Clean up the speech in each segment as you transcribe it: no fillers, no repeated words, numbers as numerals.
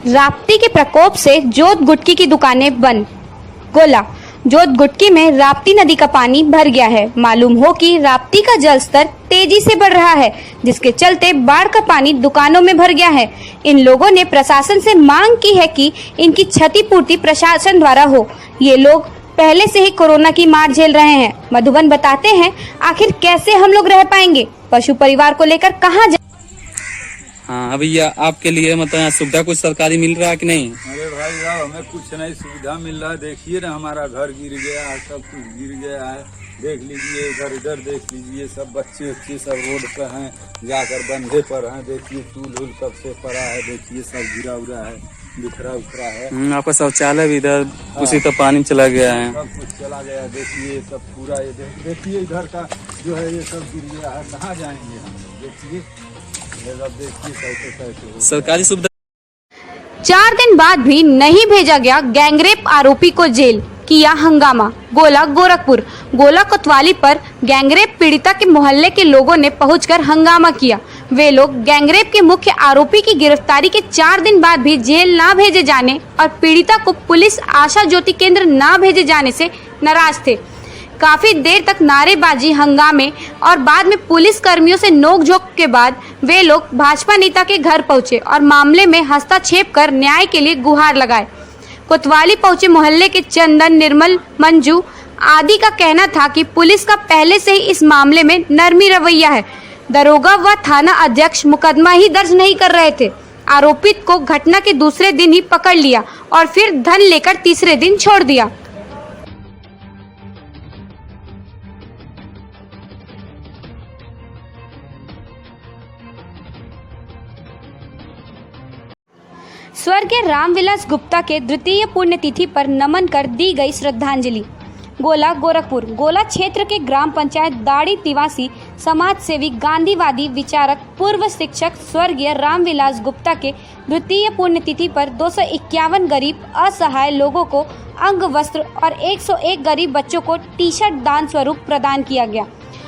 राप्ती के प्रकोप से जोत गुटकी की दुकानें बंद। गोला जोत गुटकी में राप्ती नदी का पानी भर गया है। मालूम हो कि राप्ती का जल स्तर तेजी से बढ़ रहा है, जिसके चलते बाढ़ का पानी दुकानों में भर गया है। इन लोगों ने प्रशासन से मांग की है कि इनकी क्षतिपूर्ति प्रशासन द्वारा हो। ये लोग पहले से ही कोरोना की मार झेल रहे हैं। मधुबन बताते हैं, आखिर कैसे हम लोग रह पाएंगे, पशु परिवार को लेकर कहाँ जाए। हाँ भैया, आपके लिए मतलब यहाँ सुविधा कुछ सरकारी मिल रहा है कि नहीं? अरे भाई साहब, हमें कुछ नहीं सुविधा मिल रहा है। देखिए ना, हमारा घर गिर गया है, सब कुछ गिर गया है। देख लीजिए, इधर इधर देख लीजिए, सब बच्चे उच्चे सब रोड पर हैं, जाकर बंधे पर हैं। देखिए टूल वूल कब से पड़ा है, देखिए सब गिरा उरा है, बिखरा उखरा है। आपका शौचालय भी इधर उसी तो पानी चला गया है। सब कुछ चला गया। देखिए सब पूरा ये देखिए इधर का जो है, ये सब गिर गया है। कहाँ जाएंगे हम लोग? देखिए सरकारी सुविधा। 4 दिन बाद भी नहीं भेजा गया गैंगरेप आरोपी को जेल, किया हंगामा। गोला गोरखपुर गोला कोतवाली पर गैंगरेप पीड़िता के मोहल्ले के लोगों ने पहुंचकर हंगामा किया। वे लोग गैंगरेप के मुख्य आरोपी की गिरफ्तारी के 4 दिन बाद भी जेल ना भेजे जाने और पीड़िता को पुलिस आशा ज्योति केंद्र ना भेजे जाने से नाराज थे। काफी देर तक नारेबाजी, हंगामे और बाद में पुलिस कर्मियों से नोकझोंक के बाद वे लोग भाजपा नेता के घर पहुंचे और मामले में हस्तक्षेप कर न्याय के लिए गुहार लगाए। कोतवाली पहुंचे मोहल्ले के चंदन, निर्मल, मंजू आदि का कहना था कि पुलिस का पहले से ही इस मामले में नरमी रवैया है। दरोगा व थाना अध्यक्ष मुकदमा ही दर्ज नहीं कर रहे थे। आरोपित को घटना के दूसरे दिन ही पकड़ लिया और फिर धन लेकर तीसरे दिन छोड़ दिया। स्वर्गीय रामविलास गुप्ता के द्वितीय पुण्यतिथि पर नमन कर दी गई श्रद्धांजलि। गोला गोरखपुर गोला क्षेत्र के ग्राम पंचायत दाड़ी निवासी समाज सेवी, गांधीवादी विचारक, पूर्व शिक्षक स्वर्गीय रामविलास गुप्ता के द्वितीय पुण्यतिथि पर 251 गरीब असहाय लोगों को अंग वस्त्र और 101 गरीब बच्चों को टी शर्ट दान स्वरूप प्रदान किया गया।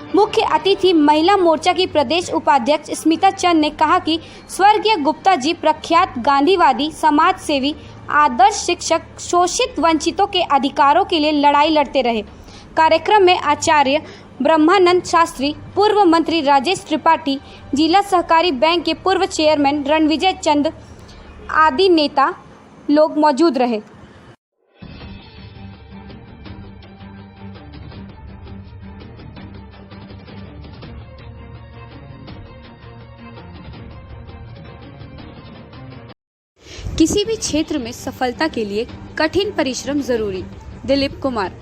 मुख्य अतिथि महिला मोर्चा की प्रदेश उपाध्यक्ष स्मिता चंद ने कहा कि स्वर्गीय गुप्ता जी प्रख्यात गांधीवादी, समाज सेवी, आदर्श शिक्षक, शोषित वंचितों के अधिकारों के लिए लड़ाई लड़ते रहे। कार्यक्रम में आचार्य ब्रह्मानंद शास्त्री, पूर्व मंत्री राजेश त्रिपाठी, जिला सहकारी बैंक के पूर्व चेयरमैन रणविजय चंद आदि नेता लोग मौजूद रहे। किसी भी क्षेत्र में सफलता के लिए कठिन परिश्रम जरूरी। दिलीप कुमार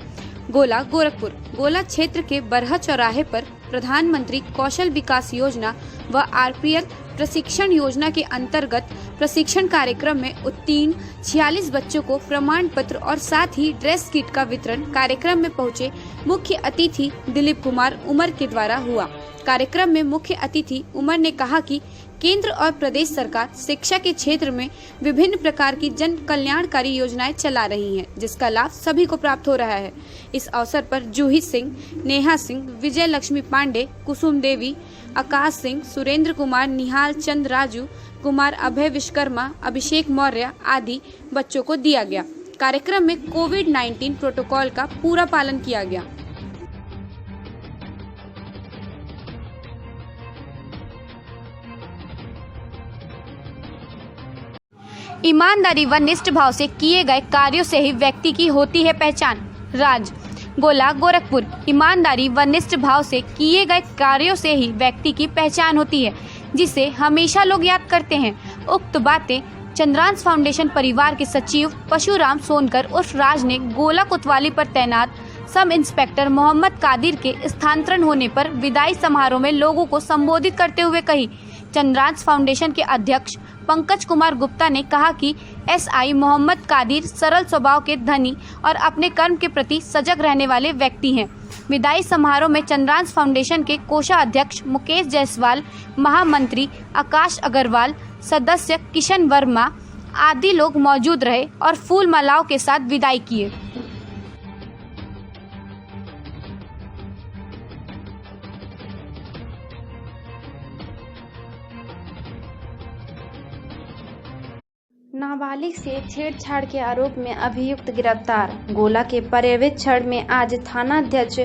गोला गोरखपुर गोला क्षेत्र के बरहा चौराहे पर प्रधानमंत्री कौशल विकास योजना व आरपीएल प्रशिक्षण योजना के अंतर्गत प्रशिक्षण कार्यक्रम में उत्तीर्ण 46 बच्चों को प्रमाण पत्र और साथ ही ड्रेस किट का वितरण कार्यक्रम में पहुंचे मुख्य अतिथि दिलीप कुमार उमर के द्वारा हुआ। कार्यक्रम में मुख्य अतिथि उमर ने कहा कि केंद्र और प्रदेश सरकार शिक्षा के क्षेत्र में विभिन्न प्रकार की जन कल्याणकारी योजनाएं चला रही हैं, जिसका लाभ सभी को प्राप्त हो रहा है। इस अवसर पर जूही सिंह, नेहा सिंह, विजय लक्ष्मी पांडे, कुसुम देवी, आकाश सिंह, सुरेंद्र कुमार, निहाल चंद, राजू कुमार, अभय विश्वकर्मा, अभिषेक मौर्य आदि बच्चों को दिया गया। कार्यक्रम में कोविड-19 प्रोटोकॉल का पूरा पालन किया गया। ईमानदारी व निष्ठ भाव से किए गए कार्यों से ही व्यक्ति की होती है पहचान। राज गोला गोरखपुर ईमानदारी व निष्ठ भाव से किए गए कार्यों से ही व्यक्ति की पहचान होती है, जिसे हमेशा लोग याद करते हैं। उक्त बातें चंद्रांश फाउंडेशन परिवार के सचिव पशुराम सोनकर उर्फ राज ने गोला कोतवाली पर तैनात सब इंस्पेक्टर मोहम्मद कादिर के स्थानांतरण होने पर विदाई समारोह में लोगों को संबोधित करते हुए कही। चंद्रांश फाउंडेशन के अध्यक्ष पंकज कुमार गुप्ता ने कहा कि एसआई मोहम्मद कादिर सरल स्वभाव के धनी और अपने कर्म के प्रति सजग रहने वाले व्यक्ति हैं। विदाई समारोह में चंद्रांश फाउंडेशन के कोषाध्यक्ष मुकेश जायसवाल, महामंत्री आकाश अग्रवाल, सदस्य किशन वर्मा आदि लोग मौजूद रहे और फूल मालाओं के साथ विदाई किए। नाबालिग से छेड़छाड़ के आरोप में अभियुक्त गिरफ्तार। गोला के पर्यवेक्षण में आज थानाध्यक्ष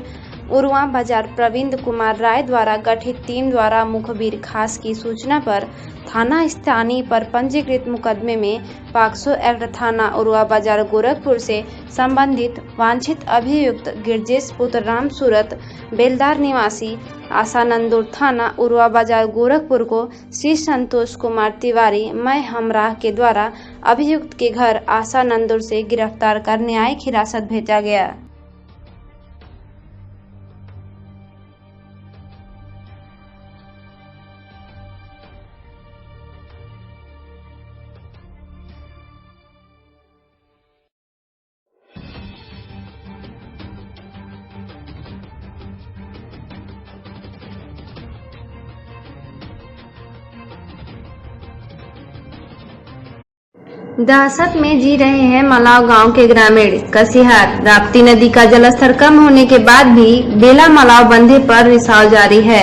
उरुआ बाजार प्रवीण कुमार राय द्वारा गठित टीम द्वारा मुखबिर खास की सूचना पर थाना स्थानीय पर पंजीकृत मुकदमे में पॉक्सो एक्ट थाना उरुआ बाजार गोरखपुर से संबंधित वांछित अभियुक्त गिरजेश पुत्र राम सूरत बेलदार निवासी आसानंदुर थाना उरुआ बाजार गोरखपुर को श्री संतोष कुमार तिवारी मैं हमराह के द्वारा अभियुक्त के घर आसानंदुर से गिरफ्तार कर न्यायिक हिरासत भेजा गया। दहशत में जी रहे हैं मलाव गांव के ग्रामीण। कसिहार राप्ती नदी का जलस्तर कम होने के बाद भी बेला मलाव बंधे पर रिसाव जारी है।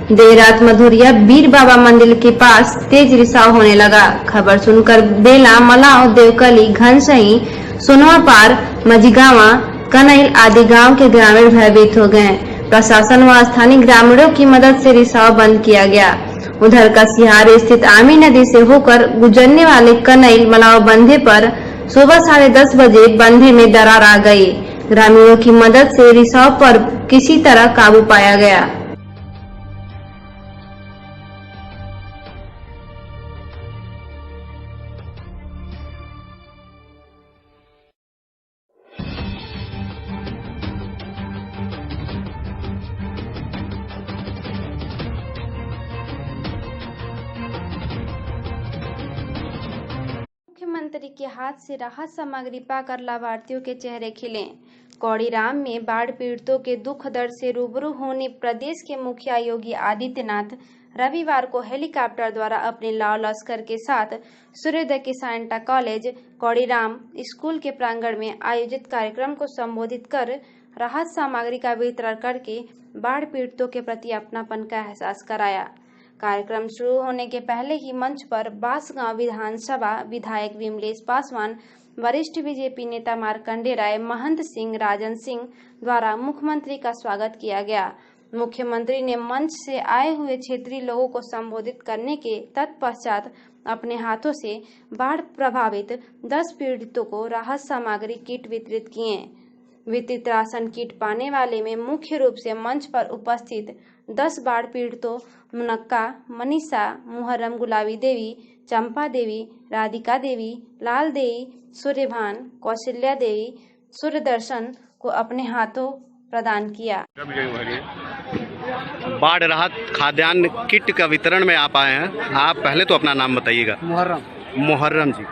देर रात मधुरिया बीर बाबा मंदिर के पास तेज रिसाव होने लगा। खबर सुनकर बेला मलाव देवकली घनसही सोनवा पार मझिगावा कनैल आदि गांव के ग्रामीण भयभीत हो गए। प्रशासन व स्थानीय ग्रामीणों की मदद से रिसाव बंद किया गया। उधर कसिहार स्थित आमी नदी से होकर गुजरने वाले कनैल मलाव बंधे पर सुबह 10:30 बजे बंधे में दरार आ गई। ग्रामीणों की मदद से रिसाव पर किसी तरह काबू पाया गया। मुख्यमंत्री के हाथ से राहत सामग्री पाकर लाभार्थियों के चेहरे खिले। कौड़ीराम में बाढ़ पीड़ितों के दुख दर्द से रूबरू होने प्रदेश के मुखिया योगी आदित्यनाथ रविवार को हेलीकॉप्टर द्वारा अपने लाव लश्कर के साथ सूर्योदय के साइंटा कॉलेज कौड़ीराम स्कूल के प्रांगण में आयोजित कार्यक्रम को संबोधित कर राहत सामग्री का वितरण करके बाढ़ पीड़ितों के प्रति अपनापन का एहसास कराया। कार्यक्रम शुरू होने के पहले ही मंच पर बांसगांव विधानसभा विधायक विमलेश पासवान, वरिष्ठ बीजेपी नेता मार्कंडे राय, महंत सिंह, राजन सिंह द्वारा मुख्यमंत्री का स्वागत किया गया। मुख्यमंत्री ने मंच से आए हुए क्षेत्रीय लोगों को संबोधित करने के तत्पश्चात अपने हाथों से बाढ़ प्रभावित 10 पीड़ितों को राहत सामग्री किट वितरित किए। वितरित राशन किट पाने वाले में मुख्य रूप से मंच पर उपस्थित 10 बाढ़ पीड़ितों मुनक्का, मनीषा, मुहर्रम, गुलाबी देवी, चंपा देवी, राधिका देवी, लाल देवी, सूर्यभान, कौशल्या देवी, सूर्यदर्शन को अपने हाथों प्रदान किया। बाढ़ राहत खाद्यान्न किट का वितरण में आप आए हैं। आप पहले तो अपना नाम बताइएगा। मुहर्रम जी,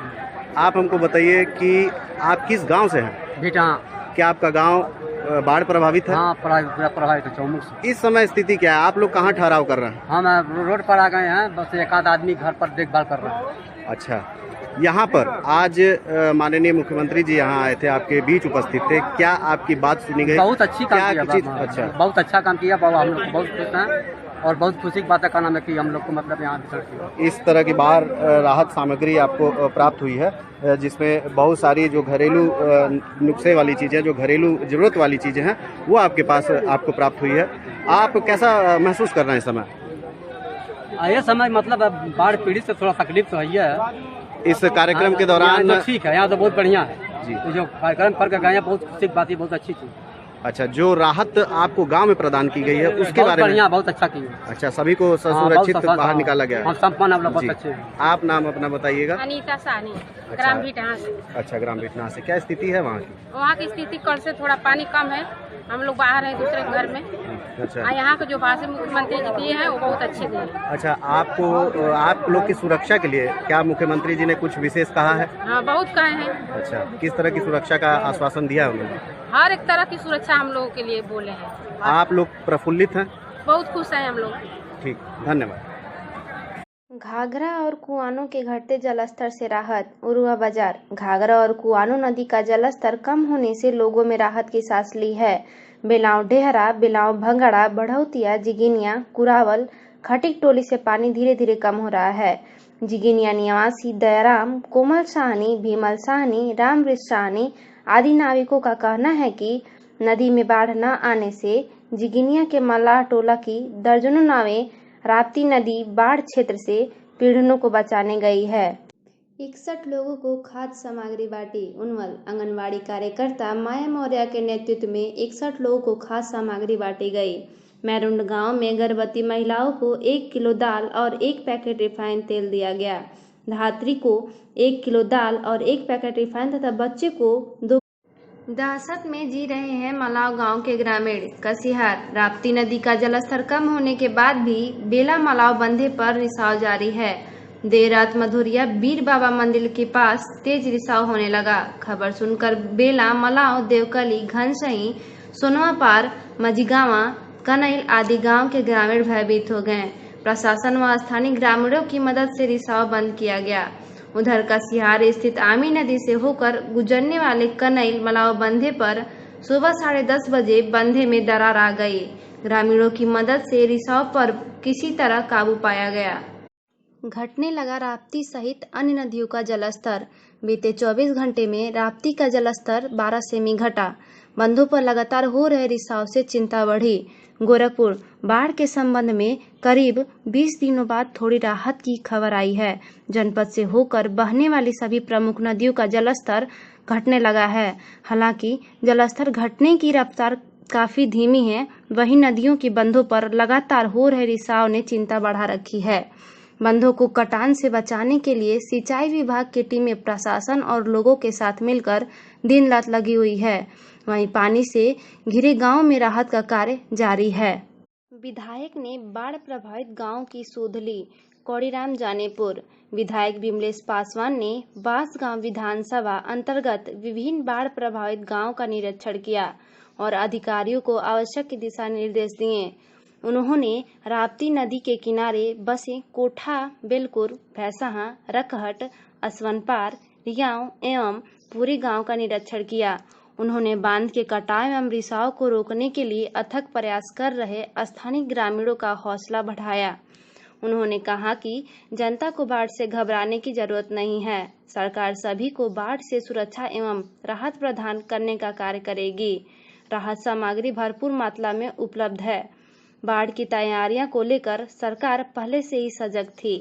आप हमको बताइए कि आप किस गांव से हैं? बेटा, क्या आपका गांव बाढ़ प्रभावित है? हाँ, प्रभावित है। चौमुख से। इस समय स्थिति क्या है? आप लोग कहाँ ठहराव कर रहे हैं? हम रोड पर आ गए हैं, बस एक आध आदमी घर पर देखभाल कर रहे हैं। अच्छा, यहाँ पर आज माननीय मुख्यमंत्री जी यहाँ आए थे, आपके बीच उपस्थित थे। क्या आपकी बात सुनी गई? बहुत अच्छी काम किया। अच्छा, बहुत अच्छा काम किया बाबा, हम लोग बहुत खुश हैं और बहुत खुशी की बात है कि हम लोग को मतलब यहाँ वितरण इस तरह की बाढ़ राहत सामग्री आपको प्राप्त हुई है, जिसमें बहुत सारी जो घरेलू नुस्खे वाली चीज़ें, जो घरेलू ज़रूरत वाली चीज़ें हैं, वो आपके पास आपको प्राप्त हुई है। आप कैसा महसूस कर रहे हैं इस समय? ये समय मतलब बाढ़ पीड़ित से थोड़ा तकलीफ तो है। इस कार्यक्रम के दौरान तो ठीक है, यहाँ तो बहुत बढ़िया है जी। जो कार्यक्रम करके गए हैं, बहुत खुशी की बात है, बहुत अच्छी चीज। अच्छा, जो राहत आपको गांव में प्रदान की गई है उसके बारे में? बहुत अच्छा की। अच्छा, सभी को सुरक्षित बाहर निकाला गया है। संपन्न बहुत अच्छे। आप नाम अपना बताइएगा। अनीता साहनी, ग्राम भीटना से। अच्छा, ग्राम भीटना से। क्या स्थिति है वहाँ की? वहाँ की स्थिति कल से थोड़ा पानी कम है, हम लोग बाहर हैं दूसरे घर में। अच्छा, यहाँ के जो भाषण मुख्यमंत्री जी दिए हैं वो बहुत अच्छे दिए हैं। अच्छा, आप लोग की सुरक्षा के लिए क्या मुख्यमंत्री जी ने कुछ विशेष कहा है? हाँ, बहुत कहे हैं। अच्छा, किस तरह की सुरक्षा का आश्वासन दिया है उन्होंने? हर एक तरह की सुरक्षा हम लोगों के लिए बोले हैं। आप लोग प्रफुल्लित हैं? बहुत खुश हैं हम लोग। ठीक, धन्यवाद। घाघरा और कुआनो के घटते जलस्तर से राहत। उरुआ बाजार। घाघरा और कुआनो नदी का जलस्तर कम होने से लोगों में राहत की सांस ली है। बेलाव डेहरा, बेलाव भंगड़ा, बढ़ौतिया, जिगिनिया, कुरावल, खटिक टोली से पानी धीरे धीरे कम हो रहा है। जिगिनिया निवासी दयाराम, कोमल साहनी, भीमल साहनी, रामवृक्ष साहनी आदि नाविकों का कहना है कि नदी में बाढ़ न आने से जिगिनिया के मल्लाह टोला की दर्जनों नावें राप्ती नदी बाढ़ क्षेत्र से पीड़ितों को बचाने गई है। 61 लोगों को खाद्य सामग्री बांटी। उनवल आंगनबाड़ी कार्यकर्ता माया मौर्य के नेतृत्व में 61 लोगों को खाद्य सामग्री बांटी गई। मैरुंड गांव में गर्भवती महिलाओं को 1 किलो दाल और 1 पैकेट रिफाइंड तेल दिया गया। धात्री को 1 किलो दाल और 1 पैकेट रिफाइंड तथा बच्चे को 2। दहशत में जी रहे हैं मलाव गांव के ग्रामीण। कसिहार राप्ती नदी का जलस्तर कम होने के बाद भी बेला मलाव बंधे पर रिसाव जारी है। देर रात मधुरिया बीर बाबा मंदिर के पास तेज रिसाव होने लगा। खबर सुनकर बेला, मलाव, देवकली, घनसही, सोनवा पार, मझिगावा, कनैल आदि गांव के ग्रामीण भयभीत हो गए। प्रशासन व स्थानीय ग्रामीणों की मदद से रिसाव बंद किया गया। उधर कसिहार स्थित आमी नदी से होकर गुजरने वाले कनैल मलाव बंधे पर सुबह 10:30 बजे बंधे में दरार आ गई। ग्रामीणों की मदद से रिसाव पर किसी तरह काबू पाया गया। घटने लगा राप्ती सहित अन्य नदियों का जलस्तर। बीते 24 घंटे में राप्ती का जलस्तर 12 सेमी घटा। बंधों पर लगातार हो रहे रिसाव से चिंता बढ़ी। गोरखपुर बाढ़ के संबंध में करीब 20 दिनों बाद थोड़ी राहत की खबर आई है। जनपद से होकर बहने वाली सभी प्रमुख नदियों का जलस्तर घटने लगा है। हालांकि जलस्तर घटने की रफ्तार काफी धीमी है, वहीं नदियों की बंधों पर लगातार हो रहे रिसाव ने चिंता बढ़ा रखी है। बंधों को कटान से बचाने के लिए सिंचाई विभाग की टीमें प्रशासन और लोगों के साथ मिलकर दिन रात लगी हुई है। वहीं पानी से घिरे गांव में राहत का कार्य जारी है। विधायक ने बाढ़ प्रभावित गांव की शोध ली। कौड़ीराम जानेपुर विधायक विमलेश पासवान ने बांसगांव विधानसभा अंतर्गत विभिन्न बाढ़ प्रभावित गांव का निरीक्षण किया और अधिकारियों को आवश्यक दिशा निर्देश दिए। उन्होंने राप्ती नदी के किनारे बसे कोठा, बेलकुर, भैंसाहा, रकहट, असवनपार, रियाव एवं पूरे गांव का निरीक्षण किया। उन्होंने बांध के कटाव एवं रिसाव को रोकने के लिए अथक प्रयास कर रहे स्थानीय ग्रामीणों का हौसला बढ़ाया। उन्होंने कहा कि जनता को बाढ़ से घबराने की जरूरत नहीं है। सरकार सभी को बाढ़ से सुरक्षा एवं राहत प्रदान करने का कार्य करेगी। राहत सामग्री भरपूर मात्रा में उपलब्ध है। बाढ़ की तैयारियों को लेकर सरकार पहले से ही सजग थी।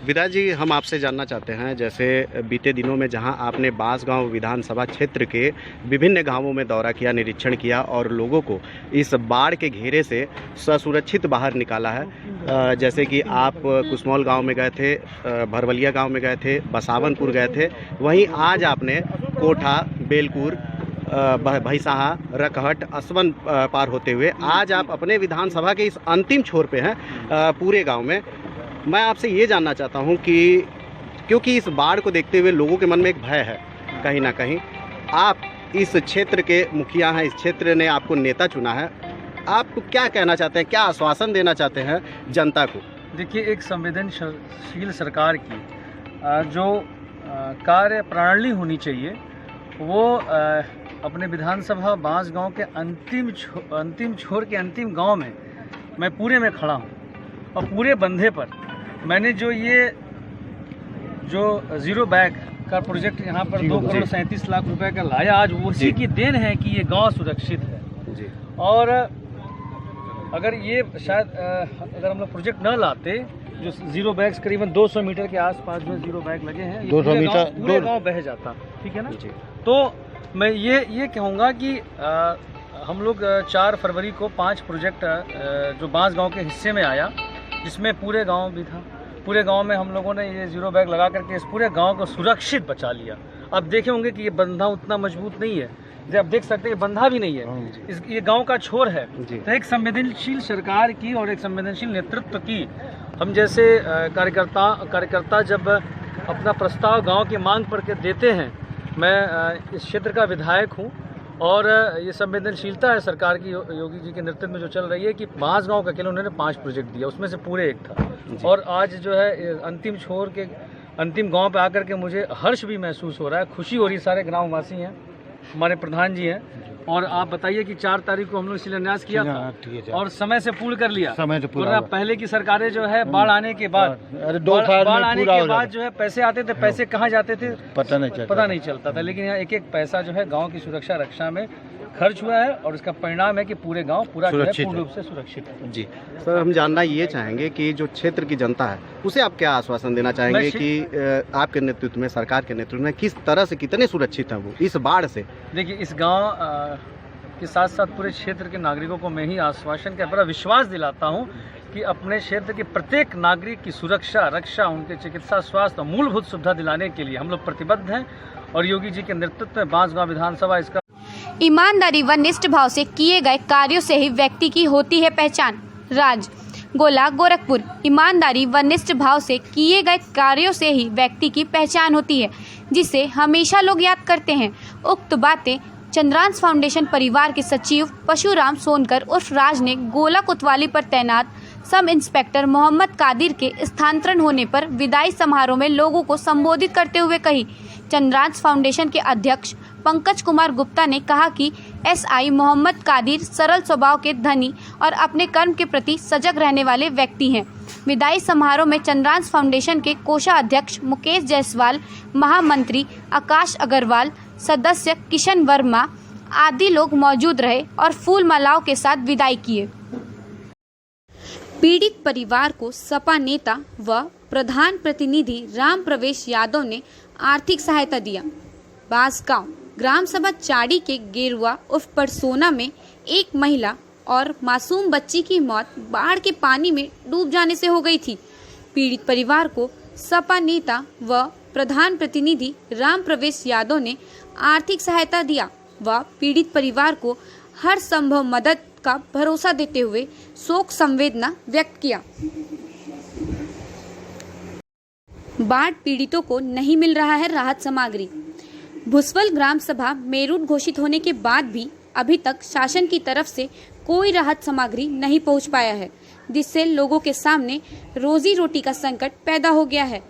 विधायक जी, हम आपसे जानना चाहते हैं, जैसे बीते दिनों में जहां आपने बांसगांव विधानसभा क्षेत्र के विभिन्न गांवों में दौरा किया, निरीक्षण किया और लोगों को इस बाढ़ के घेरे से ससुरक्षित बाहर निकाला है, जैसे कि आप कुसमौल गांव में गए थे, भरवलिया गांव में गए थे, बसावनपुर गए थे, वहीं आज आपने कोठा, बेलकुर, भैंसाहा, रकहट, असवन पार होते हुए आज आप अपने विधानसभा के इस अंतिम छोर पे हैं पूरे गांव में। मैं आपसे ये जानना चाहता हूं कि क्योंकि इस बाढ़ को देखते हुए लोगों के मन में एक भय है कहीं ना कहीं, आप इस क्षेत्र के मुखिया हैं, इस क्षेत्र ने आपको नेता चुना है, आप क्या कहना चाहते हैं, क्या आश्वासन देना चाहते हैं जनता को? देखिए, एक संवेदनशील सरकार की जो कार्य प्रणाली होनी चाहिए वो अपने विधानसभा बांसगांव के अंतिम छोर के अंतिम गांव में मैं पूरे में खड़ा हूं और पूरे बंधे पर मैंने जो जीरो बैग का प्रोजेक्ट यहाँ पर 2 करोड़ 37 लाख रुपए का लाया, आज उसी की देन है कि ये गांव सुरक्षित है। और अगर ये शायद अगर हम लोग प्रोजेक्ट न लाते, जो जीरो बैग्स करीबन 200 मीटर के आसपास जो जीरो बैग लगे हैं, 200 मीटर पूरे गांव बह जाता, ठीक है ना। तो मैं ये कहूँगा कि हम लोग 4 फरवरी को 5 प्रोजेक्ट जो बांसगांव के हिस्से में आया, जिसमें पूरे गांव भी था, पूरे गांव में हम लोगों ने ये जीरो बैग लगा करके इस पूरे गांव को सुरक्षित बचा लिया। आप देखे होंगे कि ये बंधा उतना मजबूत नहीं है, जैसे आप देख सकते हैं बंधा भी नहीं है, ये गांव का छोर है। तो एक संवेदनशील सरकार की और एक संवेदनशील नेतृत्व की हम जैसे कार्यकर्ता जब अपना प्रस्ताव गाँव की मांग पर के देते हैं, मैं इस क्षेत्र का विधायक हूँ और ये संवेदनशीलता है सरकार की, योगी जी के नेतृत्व में जो चल रही है कि बांसगांव का केवल उन्होंने 5 प्रोजेक्ट दिया, उसमें से पूरे एक था। और आज जो है अंतिम छोर के अंतिम गांव पे आकर के मुझे हर्ष भी महसूस हो रहा है, खुशी हो रही है। सारे ग्रामवासी हैं, हमारे प्रधान जी हैं और आप बताइए कि 4 तारीख को हम लोग शिलान्यास किया था और समय से पूर्ण कर लिया। वरना पहले की सरकारें जो है बाढ़ आने के बाद, बाढ़ आने के बाद जो है पैसे आते थे, पैसे कहाँ जाते थे पता नहीं चलता था। लेकिन यहाँ एक एक पैसा जो है गाँव की सुरक्षा रक्षा में खर्च हुआ है और इसका परिणाम है कि पूरे गांव पूर्ण रूप से सुरक्षित है। जी सर, हम जानना ये चाहेंगे कि जो क्षेत्र की जनता है उसे आप क्या आश्वासन देना चाहेंगे कि आपके नेतृत्व में, सरकार के नेतृत्व में किस तरह से, कितने सुरक्षित है वो इस बाढ़ से? देखिए, इस गांव के साथ साथ पूरे क्षेत्र के नागरिकों को मैं ही आश्वासन का बड़ा विश्वास दिलाता हूँ कि अपने क्षेत्र के प्रत्येक नागरिक की सुरक्षा रक्षा, उनके चिकित्सा स्वास्थ्य मूलभूत सुविधा दिलाने के लिए हम लोग प्रतिबद्ध हैं और योगी जी के नेतृत्व में बांसगांव विधानसभा इसका ईमानदारी व निष्ठ भाव से किए गए कार्यों से ही व्यक्ति की होती है पहचान। राज गोला गोरखपुर। ईमानदारी व निष्ठ भाव से किए गए कार्यों से ही व्यक्ति की पहचान होती है, जिसे हमेशा लोग याद करते हैं। उक्त बातें चंद्रांश फाउंडेशन परिवार के सचिव परशुराम सोनकर उर्फ राज ने गोला कोतवाली पर तैनात सब इंस्पेक्टर मोहम्मद कादिर के स्थानांतरण होने पर विदाई समारोह में लोगों को संबोधित करते हुए कही। चंद्रांश फाउंडेशन के अध्यक्ष पंकज कुमार गुप्ता ने कहा कि एसआई मोहम्मद कादिर सरल स्वभाव के धनी और अपने कर्म के प्रति सजग रहने वाले व्यक्ति हैं। विदाई समारोह में चंद्रांश फाउंडेशन के कोषाध्यक्ष मुकेश जायसवाल, महामंत्री आकाश अग्रवाल, सदस्य किशन वर्मा आदि लोग मौजूद रहे और फूल मालाओं के साथ विदाई किए। पीड़ित परिवार को सपा नेता व प्रधान प्रतिनिधि राम प्रवेश यादव ने आर्थिक सहायता दिया। बांसगांव ग्राम सभा चाड़ी के गेरुआ उर्फ परसोना में एक महिला और मासूम बच्ची की मौत बाढ़ के पानी में डूब जाने से हो गई थी। पीड़ित परिवार को सपा नेता व प्रधान प्रतिनिधि राम प्रवेश यादव ने आर्थिक सहायता दिया व पीड़ित परिवार को हर संभव मदद का भरोसा देते हुए शोक संवेदना व्यक्त किया। बाढ़ पीड़ितों को नहीं मिल रहा है राहत सामग्री। भुसवल ग्राम सभा मेरुट घोषित होने के बाद भी अभी तक शासन की तरफ से कोई राहत सामग्री नहीं पहुंच पाया है, जिससे लोगों के सामने रोजी रोटी का संकट पैदा हो गया है।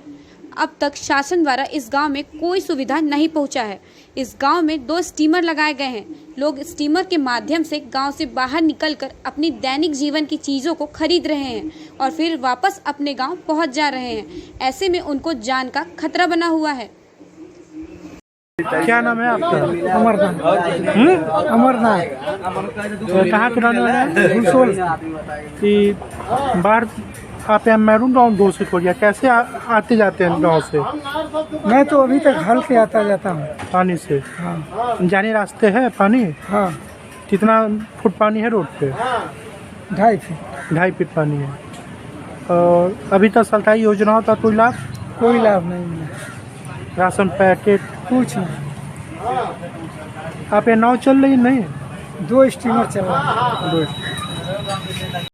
अब तक शासन द्वारा इस गांव में कोई सुविधा नहीं पहुंचा है। इस गांव में 2 स्टीमर लगाए गए हैं। लोग स्टीमर के माध्यम से गांव से बाहर निकलकर अपनी दैनिक जीवन की चीज़ों को खरीद रहे हैं और फिर वापस अपने गांव पहुंच जा रहे हैं। ऐसे में उनको जान का खतरा बना हुआ है। क्या नाम है आपका? अमरनाथ। अमरनाथ। कहाँ के रहने वाले हैं? भुसवल। कि बाढ़ आप यहाँ मैरून गाँव घोषित हो गया, कैसे आते जाते हैं गाँव से? मैं तो अभी तक हल से आता जाता हूँ पानी से। हाँ। जाने रास्ते है पानी? हाँ। कितना फुट पानी है रोड पे? 2.5 फीट। 2.5 फीट पानी है। और अभी तक सरकारी योजनाओं का कोई लाभ? कोई लाभ नहीं है। राशन पैकेट कुछ नहीं। आप ये नाव चल रही नहीं? 2 स्टीमर चल रहा है।